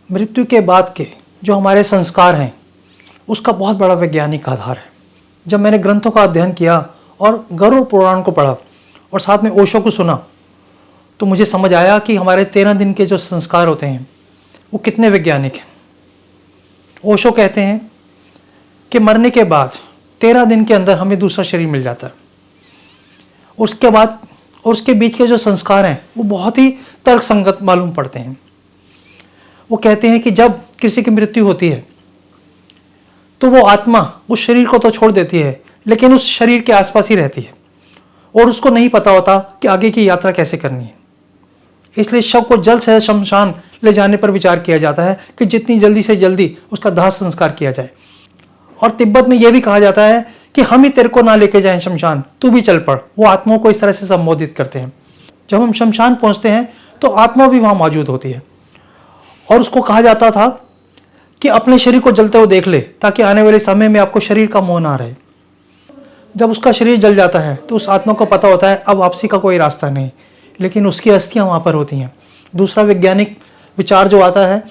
मृत्यु के बाद के जो हमारे संस्कार हैं उसका बहुत बड़ा वैज्ञानिक आधार है। जब मैंने ग्रंथों का अध्ययन किया और गरुड़ पुराण को पढ़ा और साथ में ओशो को सुना तो मुझे समझ आया कि हमारे 13 दिन के जो संस्कार होते हैं वो कितने वैज्ञानिक हैं। ओशो कहते हैं कि मरने के बाद 13 दिन के अंदर हमें दूसरा शरीर मिल जाता है। उसके बाद और उसके बीच के जो संस्कार हैं वो बहुत ही तर्कसंगत मालूम पड़ते हैं। वो कहते हैं कि जब किसी की मृत्यु होती है तो वो आत्मा उस शरीर को तो छोड़ देती है लेकिन उस शरीर के आसपास ही रहती है और उसको नहीं पता होता कि आगे की यात्रा कैसे करनी है। इसलिए शव को जल्द से जल्द शमशान ले जाने पर विचार किया जाता है कि जितनी जल्दी से जल्दी उसका दाह संस्कार किया जाए। और तिब्बत में यह भी कहा जाता है कि हम ही तेरे को ना लेके जाएं शमशान, तू भी चल पड़। वो आत्माओं को इस तरह से संबोधित करते हैं। जब हम शमशान पहुंचते हैं तो आत्मा भी वहां मौजूद होती है और उसको कहा जाता था कि अपने शरीर को जलते हुए देख ले ताकि आने वाले समय में आपको शरीर का मोह ना रहे। जब उसका शरीर जल जाता है तो उस आत्मा को पता होता है अब वापसी का कोई रास्ता नहीं, लेकिन उसकी अस्थियां वहां पर होती हैं। दूसरा वैज्ञानिक विचार जो आता है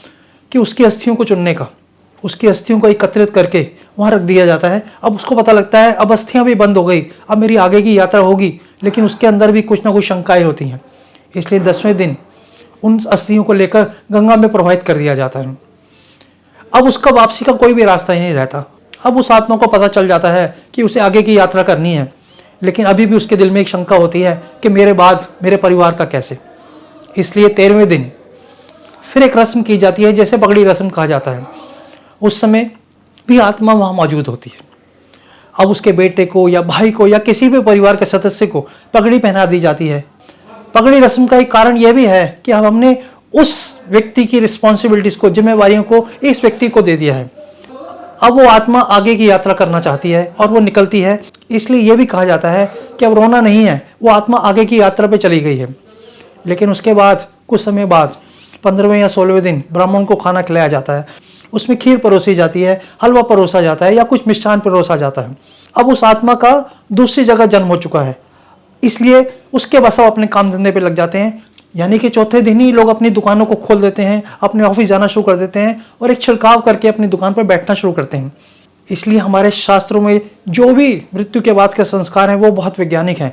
कि उसकी अस्थियों को चुनने का, उसकी अस्थियों को एकत्रित करके वहां रख दिया जाता है। अब उसको पता लगता है अब अस्थियां भी बंद हो गई, अब मेरी आगे की यात्रा होगी, लेकिन उसके अंदर भी कुछ ना कुछ शंकाएं होती हैं। इसलिए 10वें दिन उन अस्थियों को लेकर गंगा में प्रवाहित कर दिया जाता है। अब उसका वापसी का कोई भी रास्ता ही नहीं रहता। अब उस आत्मा को पता चल जाता है कि उसे आगे की यात्रा करनी है, लेकिन अभी भी उसके दिल में एक शंका होती है कि मेरे बाद मेरे परिवार का कैसे। इसलिए 13वें दिन फिर एक रस्म की जाती है, जैसे पगड़ी रस्म कहा जाता है। उस समय भी आत्मा वहां मौजूद होती है। अब उसके बेटे को या भाई को या किसी भी परिवार के सदस्य को पगड़ी पहना दी जाती है। पगड़ी रस्म का एक कारण यह भी है कि अब हमने उस व्यक्ति की रिस्पॉन्सिबिलिटीज को, जिम्मेवारियों को इस व्यक्ति को दे दिया है। अब वो आत्मा आगे की यात्रा करना चाहती है और वो निकलती है। इसलिए यह भी कहा जाता है कि अब रोना नहीं है, वो आत्मा आगे की यात्रा पे चली गई है। लेकिन उसके बाद कुछ समय बाद 15वें या 16वें दिन ब्राह्मण को खाना खिलाया जाता है। उसमें खीर परोसी जाती है, हलवा परोसा जाता है या कुछ मिष्ठान परोसा जाता है। अब उस आत्मा का दूसरी जगह जन्म हो चुका है, इसलिए उसके बस अब अपने काम धंधे पे लग जाते हैं। यानी कि चौथे दिन ही लोग अपनी दुकानों को खोल देते हैं, अपने ऑफिस जाना शुरू कर देते हैं और एक छिड़काव करके अपनी दुकान पर बैठना शुरू करते हैं। इसलिए हमारे शास्त्रों में जो भी मृत्यु के बाद के संस्कार हैं वो बहुत वैज्ञानिक हैं